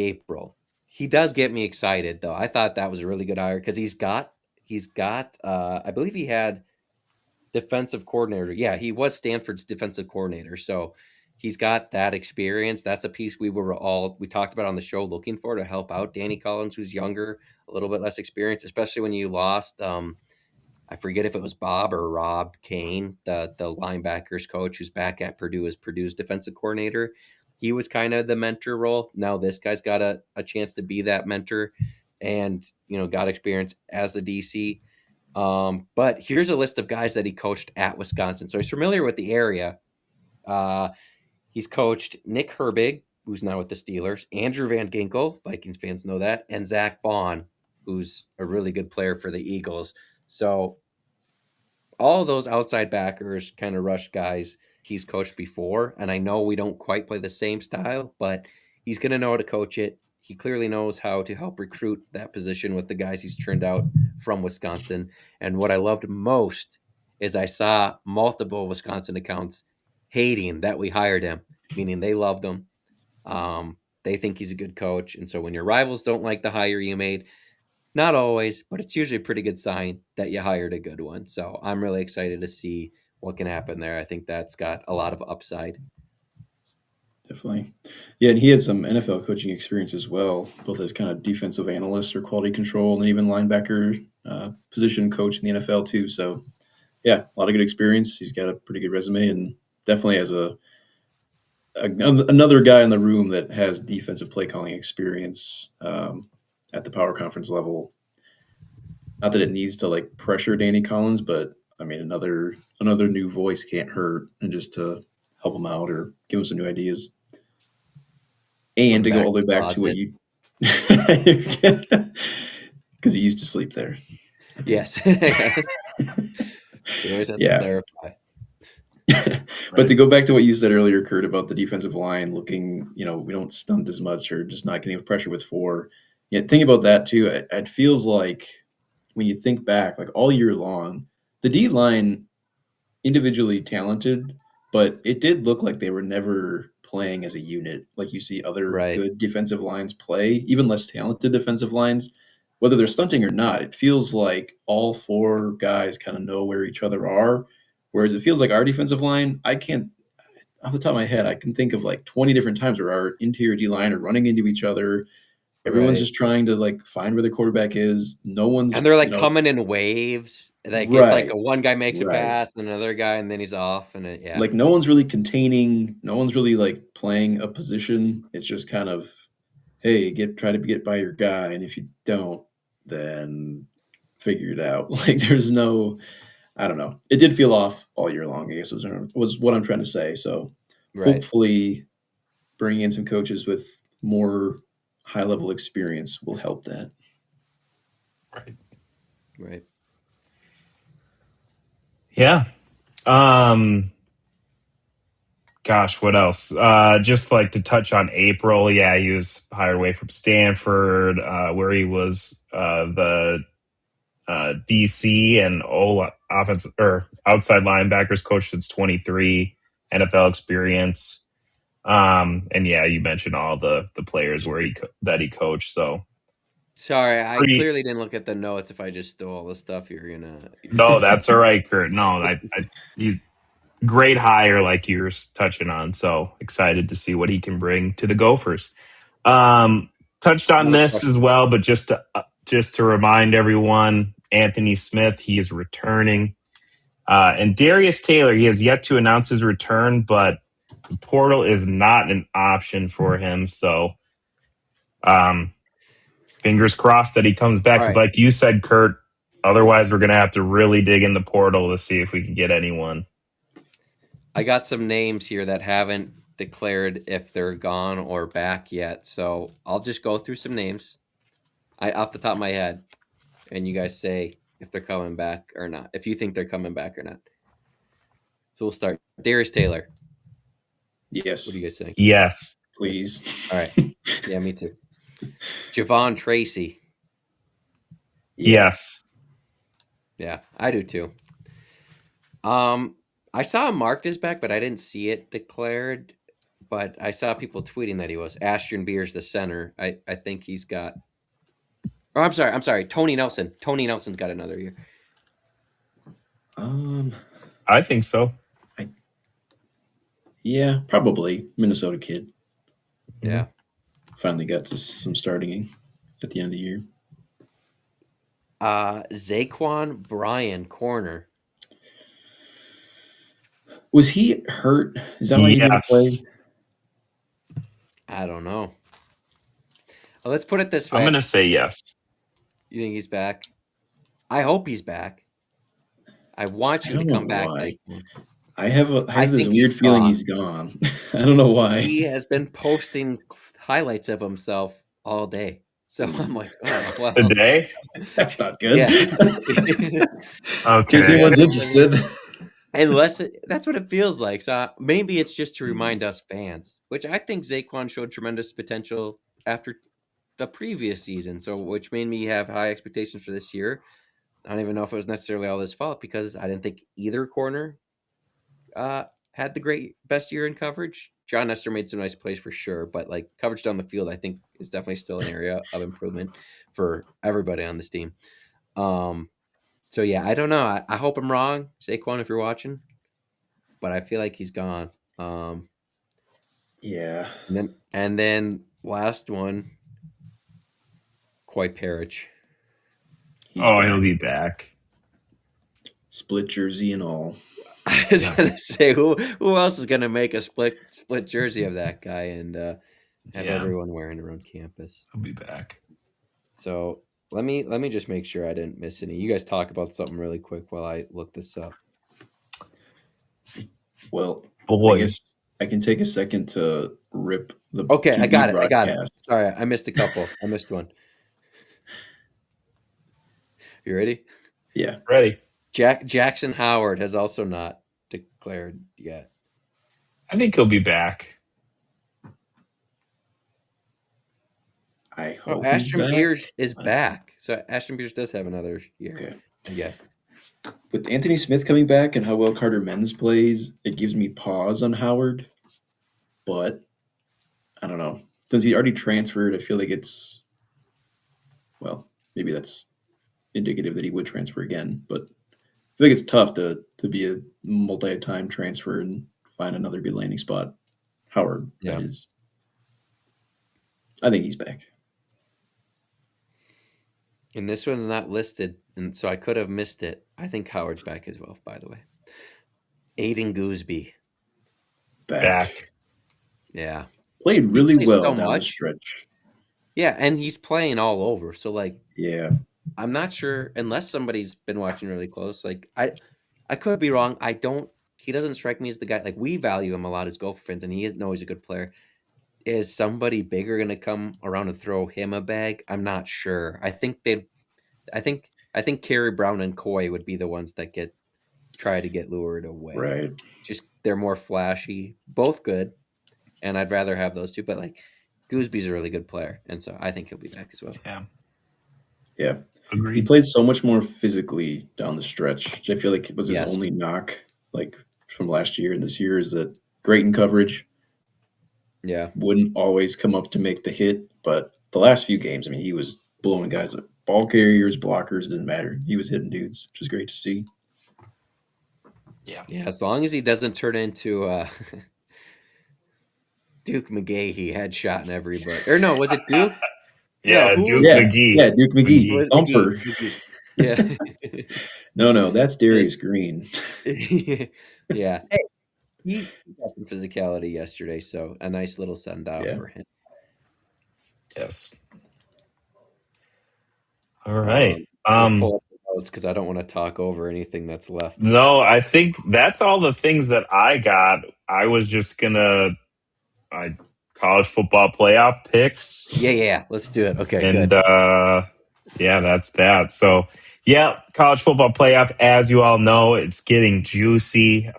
April, he does get me excited though. I thought that was a really good hire because he's got I believe he had defensive coordinator. Yeah, he was Stanford's defensive coordinator. So he's got that experience. That's a piece we talked about on the show looking for to help out Danny Collins, who's younger, a little bit less experienced, especially when you lost I forget if it was Bob or Rob Kane, the linebackers coach who's back at Purdue as Purdue's defensive coordinator. He was kind of the mentor role. Now this guy's got a chance to be that mentor and, got experience as the DC. But here's a list of guys that he coached at Wisconsin. So he's familiar with the area. He's coached Nick Herbig, who's now with the Steelers, Andrew Van Ginkel, Vikings fans know that, and Zach Bond, who's a really good player for the Eagles. So all those outside backers, kind of rush guys, he's coached before. And I know we don't quite play the same style, but he's going to know how to coach it. He clearly knows how to help recruit that position with the guys he's turned out from Wisconsin. And what I loved most is I saw multiple Wisconsin accounts hating that we hired him, meaning they loved him. They think he's a good coach. And so when your rivals don't like the hire you made, not always, but it's usually a pretty good sign that you hired a good one. So I'm really excited to see what can happen there. I think that's got a lot of upside. Definitely. Yeah, and he had some NFL coaching experience as well, both as kind of defensive analyst or quality control and even linebacker position coach in the NFL too. So, yeah, a lot of good experience. He's got a pretty good resume and definitely has another guy in the room that has defensive play calling experience at the power conference level. Not that it needs to like pressure Danny Collins, but I mean, another new voice can't hurt, and just to help them out or give them some new ideas, and Come to go back all the to way the back to what closet. you, because he used to sleep there. Yes. We always have to Yeah. clarify. But to Right. go back to what you said earlier, Kurt, about the defensive line looking, we don't stunt as much or just not getting pressure with four. Yeah, think about that too. It feels like when you think back, like all year long, the D line individually talented, but it did look like they were never playing as a unit. Like you see other Right. good defensive lines play, even less talented defensive lines, whether they're stunting or not. It feels like all four guys kind of know where each other are. Whereas it feels like our defensive line, I can't, off the top of my head, I can think of like 20 different times where our interior D line are running into each other. Everyone's Right. just trying to like find where the quarterback is. No one's, And they're like coming in waves. Like it's like right, a one guy makes a right. pass, and another guy, and then he's off, and yeah. Like no one's really containing, no one's really like playing a position. It's just kind of, hey, try to get by your guy, and if you don't, then figure it out. Like there's no, I don't know. It did feel off all year long. I guess was what I'm trying to say. So Right. hopefully, bringing in some coaches with more high level experience will help that. Right. Right. Yeah. Gosh, what else? Just like to touch on April. Yeah, he was hired away from Stanford, where he was the DC and offense or outside linebackers coach since 23, NFL experience. And yeah, you mentioned all the players where that he coached. So Sorry, I pretty. clearly didn't look at the notes. If I just stole all the stuff, you're gonna. No, that's all right, Kurt. No, he's great hire, like you were touching on. So excited to see what he can bring to the Gophers. Touched on Another this question. as well, but just to remind everyone, Anthony Smith, he is returning, and Darius Taylor, he has yet to announce his return, but the portal is not an option for him. So, fingers crossed that he comes back. All Because, right. like you said, Kurt, otherwise we're going to have to really dig in the portal to see if we can get anyone. I got some names here that haven't declared if they're gone or back yet. So I'll just go through some names off the top of my head, and you guys say if they're coming back or not, if you think they're coming back or not. So we'll start. Darius Taylor. Yes, What do you guys think? Yes. please. All right. Yeah, me too. Javon Tracy. Yes. Yeah, I do too. I saw him marked as back, but I didn't see it declared. But I saw people tweeting that he was. Ashton Beers, the center. I think he's got. Oh, I'm sorry. Tony Nelson. Tony Nelson's got another year. I think so. Yeah, probably Minnesota kid. Yeah. Finally got some starting at the end of the year. Zaquan Bryan, corner. Was he hurt? Is that why he didn't play? Yes. I don't know. Well, let's put it this way. I'm going to say yes. You think he's back? I hope he's back. I want I you to don't know come back. why. Zaquan. I have this think weird he's feeling gone. he's gone. I don't know why. He has been posting highlights of himself all day. So I'm like, oh, well. Today? That's not good. Yeah. In Okay. case anyone's interested. Unless that's what it feels like. So maybe it's just to remind us fans, which I think Zaquan showed tremendous potential after the previous season. So which made me have high expectations for this year. I don't even know if it was necessarily all his fault because I didn't think either corner had the best year in coverage. John Nestor made some nice plays for sure, but like coverage down the field, I think is definitely still an area of improvement for everybody on this team. So yeah, I don't know. I hope I'm wrong, Saquon, if you're watching, but I feel like he's gone. Yeah. And then last one, Koi Parrish. He'll be back. Split jersey and all. I was gonna say who else is gonna make a split jersey of that guy and have everyone wearing around campus. He'll be back. So Let me just make sure I didn't miss any. You guys talk about something really quick while I look this up. Well, I Boy, guess I can take a second to rip the Okay, I TV got it. broadcast. Sorry, I missed a couple. I missed one. You ready? Yeah. ready. Jackson Howard has also not declared yet. I think he'll be back. I Oh, hope he's Ashton back. Peters is back. So Ashton Peters does have another year, Okay. I guess. With Anthony Smith coming back and how well Carter Menz plays, it gives me pause on Howard. But I don't know. Since he already transferred, I feel like it's, well, maybe that's indicative that he would transfer again. But I feel like it's tough to be a multi-time transfer and find another good landing spot. Howard, Yeah. that is. I think he's back. And this one's not listed, and so I could have missed it. I think Howard's back as well, by the way. Aiden Gooseby. Back. Yeah. Played really plays well so down the much. stretch. Yeah, and he's playing all over. So like Yeah. I'm not sure unless somebody's been watching really close. Like I could be wrong. He doesn't strike me as the guy like we value him a lot as Gopher fans, and he is always a good player. Is somebody bigger gonna come around and throw him a bag? I'm not sure. I think Kerry Brown and Coy would be the ones that try to get lured away. Right. Just they're more flashy, both good, and I'd rather have those two. But like Gooseby's a really good player, and so I think he'll be back as well. Yeah. Yeah. He Agreed. played so much more physically down the stretch, which I feel like was his Yes. only knock, like from last year and this year, is that great in coverage. Yeah. Wouldn't always come up to make the hit, but the last few games, I mean, he was blowing guys up. Ball carriers, blockers, didn't matter. He was hitting dudes, which was great to see. Yeah, as long as he doesn't turn into Duke McGahee headshot in everybody. Or no, was it Duke? Yeah, No, Duke Yeah, McGee. yeah, Duke McGee, Was it thumper. McGee? Yeah. No, that's Darius Green. Yeah. Hey, he got some physicality yesterday, so a nice little send off Yeah. for him. Yes. All right. We'll pull up the notes because I don't want to talk over anything that's left. No, I think that's all the things that I got. I was just gonna college football playoff picks. Yeah. Let's do it. Okay, And good. yeah, that's that. So yeah, college football playoff, as you all know, it's getting juicy.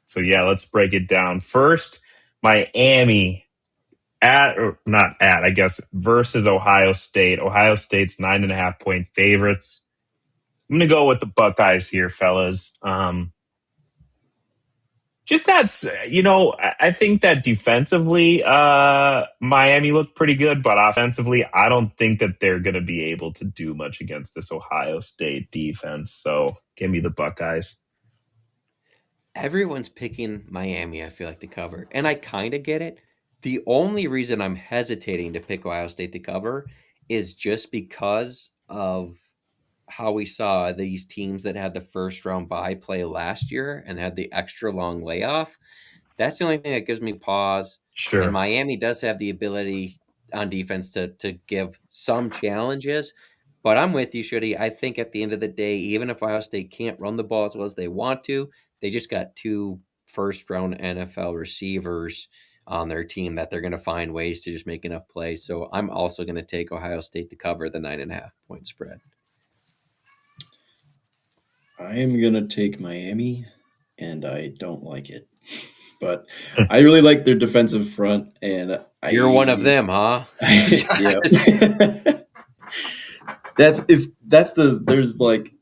So yeah, let's break it down. First, Miami versus Ohio State. Ohio State's 9.5-point favorites. I'm gonna go with the Buckeyes here, fellas. Just that's I think that defensively, Miami looked pretty good, but offensively, I don't think that they're gonna be able to do much against this Ohio State defense. So give me the Buckeyes. Everyone's picking Miami, I feel like, to cover. And I kind of get it. The only reason I'm hesitating to pick Ohio State to cover is just because of how we saw these teams that had the first round bye play last year and had the extra long layoff. That's the only thing that gives me pause. Sure. And Miami does have the ability on defense to give some challenges. But I'm with you, Shuddy. I think at the end of the day, even if Ohio State can't run the ball as well as they want to, they just got 2 first-round NFL receivers on their team that they're going to find ways to just make enough plays. So I'm also going to take Ohio State to cover the 9.5-point spread. I am going to take Miami, and I don't like it. But I really like their defensive front, and You're one of them, huh? Yeah. There's like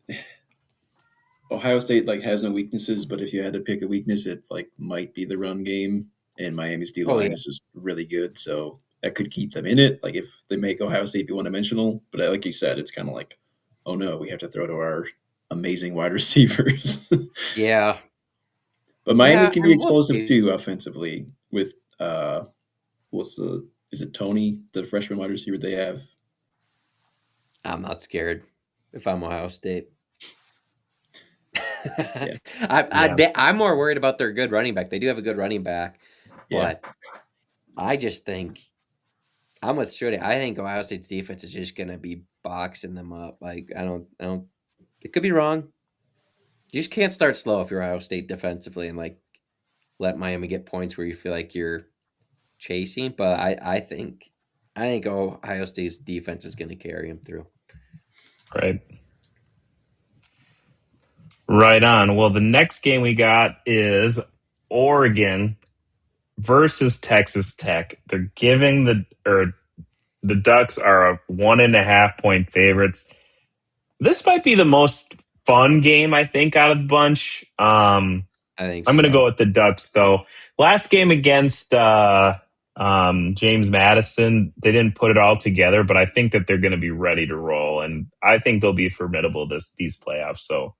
Ohio State like has no weaknesses, but if you had to pick a weakness, it like might be the run game, and Miami's D line is just really good, so that could keep them in it. Like if they make Ohio State be one dimensional, but like you said, it's kind of like, oh no, we have to throw to our amazing wide receivers. Yeah. But Miami can be explosive too offensively with is it Tony, the freshman wide receiver they have? I'm not scared if I'm Ohio State. Yeah. I'm more worried about their good running back. They do have a good running back, but I just think I'm with Shirley. I think Ohio State's defense is just going to be boxing them up. Like I don't. It could be wrong. You just can't start slow if you're Ohio State defensively and like let Miami get points where you feel like you're chasing. But I think Ohio State's defense is going to carry them through. Right. Right on. Well, the next game we got is Oregon versus Texas Tech. They're giving the Ducks are a 1.5 point favorites. This might be the most fun game, I think, out of the bunch. I think I'm going to so. go with the Ducks, though. Last game against James Madison, they didn't put it all together, but I think that they're going to be ready to roll, and I think they'll be formidable these playoffs. So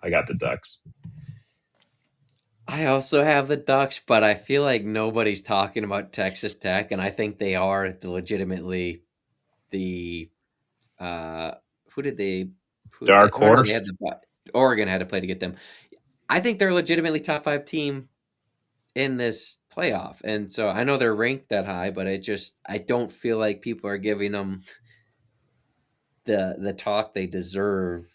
I got the Ducks. I also have the Ducks, but I feel like nobody's talking about Texas Tech, and I think they are legitimately the who did they Dark or no, they horse. had Oregon had to play to get them. I think they're legitimately top 5 team in this playoff, and so I know they're ranked that high, but I don't feel like people are giving them the talk they deserve.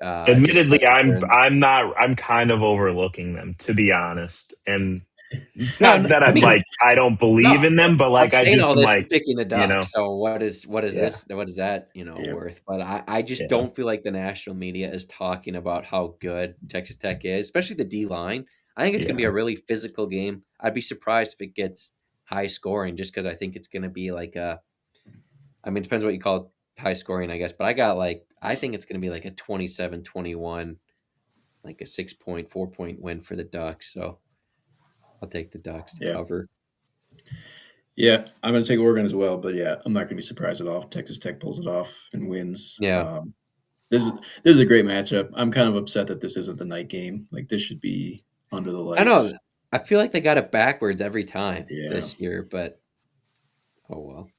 Admittedly, I'm kind of overlooking them, to be honest. And it's no, not that I I'm mean like I don't believe no. in them, but I'm like I saying just all am this and like, picking the you know, Ducks. So what is yeah, this? What is that? Worth? But I just yeah, don't feel like the national media is talking about how good Texas Tech is, especially the D line. I think it's going to be a yeah, really physical game. I'd be surprised if it gets high scoring, just because I think it's going to be like a. I mean, it depends what you call high scoring, I guess. But I think it's going to be like a 27-21, like a 6-point, 4-point win for the Ducks. So I'll take the Ducks to Yeah. cover. Yeah, I'm going to take Oregon as well, but yeah, I'm not going to be surprised at all if Texas Tech pulls it off and wins. Yeah. This is a great matchup. I'm kind of upset that this isn't the night game. Like this should be under the I know. lights. I feel like they got it backwards every time Yeah. this year, but oh well.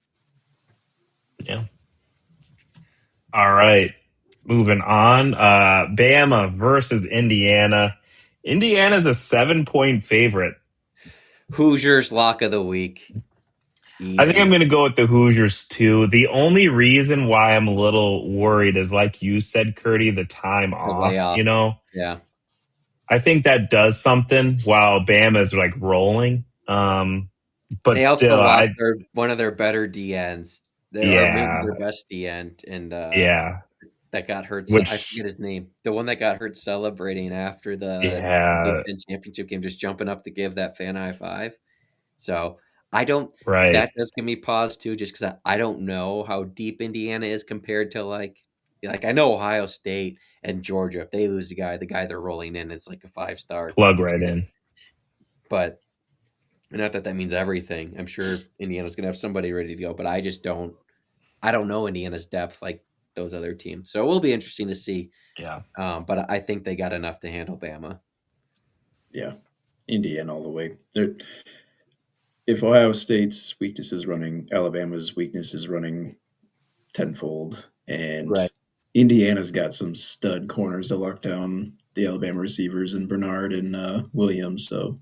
yeah. All right, moving on. Bama versus Indiana. Indiana's a 7-point favorite. Hoosiers lock of the week. I think I'm Easy. going to go with the Hoosiers too. The only reason why I'm a little worried is, like you said, Curdy, the time The off. layoff. Yeah. I think that does something while Bama's like rolling. But They also still, lost one of their better DNs. Or maybe yeah, their best DN, and yeah, that got hurt. So I which, forget his name. The one that got hurt celebrating after the Big yeah, Ten championship game, just jumping up to give that fan high five. So I don't. right. That does give me pause too, just because I don't know how deep Indiana is compared to like I know Ohio State and Georgia. If they lose the guy they're rolling in is like a 5-star Plug right kid. in. But not that means everything. I'm sure Indiana's gonna have somebody ready to go, but I just don't. I don't know Indiana's depth like those other teams, so it will be interesting to see. Yeah, But I think they got enough to handle Bama. Yeah. Indiana all the way. If Ohio State's weakness is running, Alabama's weakness is running tenfold. And Right. Indiana's got some stud corners to lock down the Alabama receivers and Bernard and Williams. So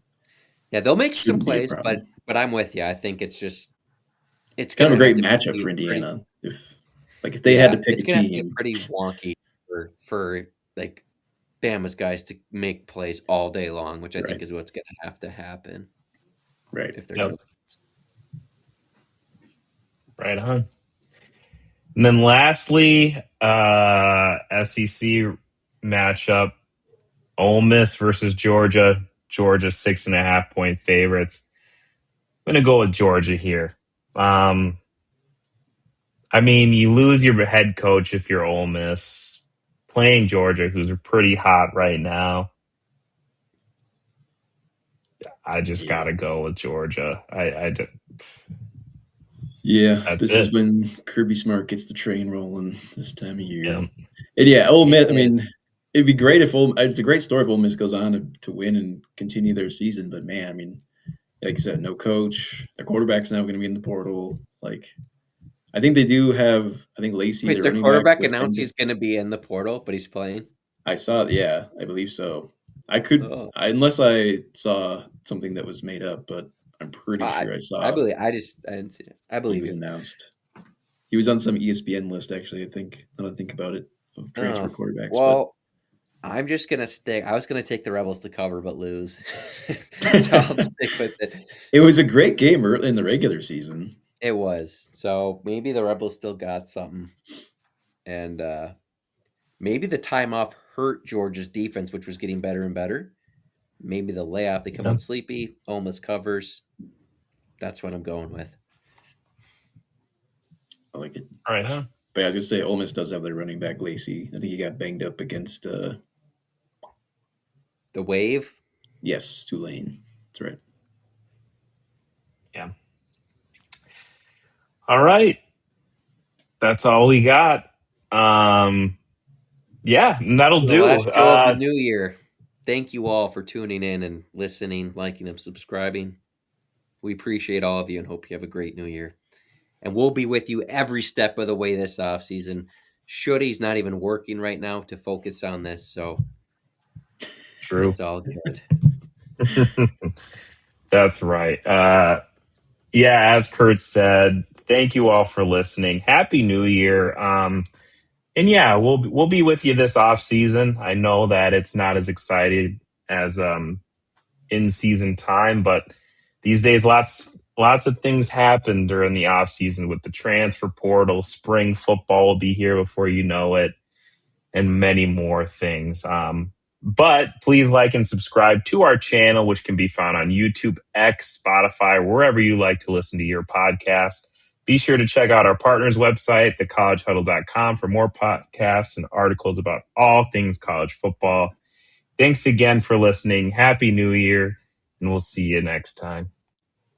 Yeah, they'll make some shouldn't be a plays, problem. but I'm with you. I think it's It's kind of a gonna have great to matchup be for pretty. Indiana. If they had to pick It's a gonna have to get team, pretty wonky for like Bama's guys to make plays all day long, which I think right, is what's gonna have to happen right. if they're yep, gonna. right on. And then lastly, SEC matchup: Ole Miss versus Georgia. Georgia 6.5 point favorites. I'm gonna go with Georgia here. I mean, you lose your head coach if you're Ole Miss. Playing Georgia, who's pretty hot right now. I just Yeah. gotta go with Georgia. Yeah, That's this is it. when Kirby Smart gets the train rolling this time of year. Yeah. And yeah, Ole It Miss. I is. mean, it'd be great if it's a great story if Ole Miss goes on to win and continue their season. But man, I mean, like you said, no coach. Their quarterback's now going to be in the portal. Like, I think they do have. I think Lacey, Wait, their their running back, quarterback was announced banged up. he's gonna be in the portal, but he's playing. I saw it. Yeah, I believe so. Oh, Unless I saw something that was made up, but I'm pretty I sure I I saw believe. I didn't see it. I he believe was you. announced. He was on some ESPN list, actually, I think, now that I think about it, of transfer quarterbacks. Well, I'm just going to stick. I was going to take the Rebels to cover but lose. So I'll stick with it. It was a great game early in the regular season. It was. So maybe the Rebels still got something. And maybe the time off hurt Georgia's defense, which was getting better and better. Maybe the layoff, they come out sleepy. Ole Miss covers. That's what I'm going with. I like it. All right, huh? But I was going to say, Ole Miss does have their running back, Lacey. I think he got banged up against... the Wave? Yes, Tulane. That's right. Yeah. All right. That's all we got. Yeah, and that'll do. Last show of the new year. Thank you all for tuning in and listening, liking, and subscribing. We appreciate all of you and hope you have a great new year. And we'll be with you every step of the way this offseason. Shooty's not even working right now to focus on this, so True. It's all good. That's right. Yeah, as Kurt said, thank you all for listening. Happy New Year. And yeah, we'll be with you this off season. I know that it's not as exciting as in season time, but these days lots of things happen during the off season with the transfer portal. Spring football will be here before you know it, and many more things. But please like and subscribe to our channel, which can be found on YouTube, X, Spotify, wherever you like to listen to your podcast. Be sure to check out our partners' website, thecollegehuddle.com, for more podcasts and articles about all things college football. Thanks again for listening. Happy New Year, and we'll see you next time.